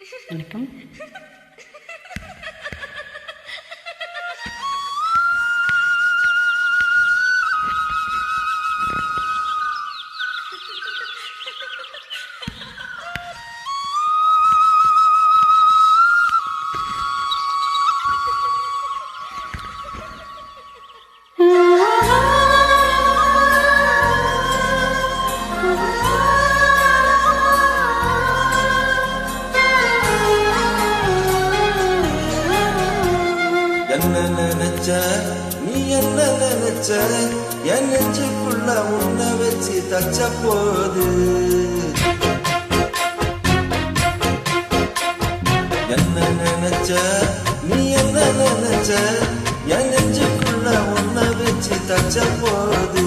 வணக்கம். என்ன நினைச்ச நீ என்ன நினைச்ச என் நெஞ்சுக்குள்ள உன்னை வச்சு தச்ச போது என்ன நினைச்ச நீ என்ன நினைச்ச என் நெஞ்சுக்குள்ள உன்னை வச்சு தச்ச போது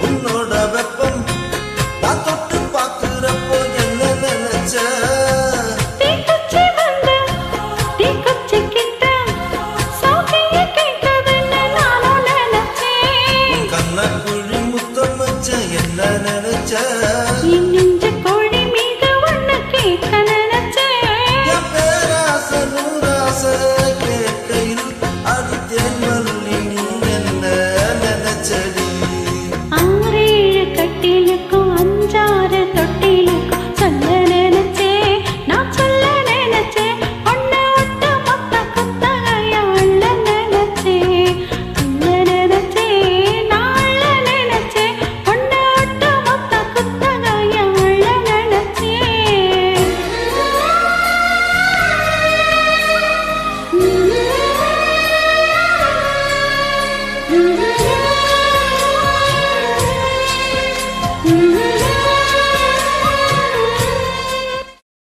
உன்னோட வெப்பம் நான் தொட்டு பார்க்கிறப்போ என்ன நினைச்ச கண்ணக்குழி முத்தம் வச்ச என்ன நினைச்ச பேராச நூராச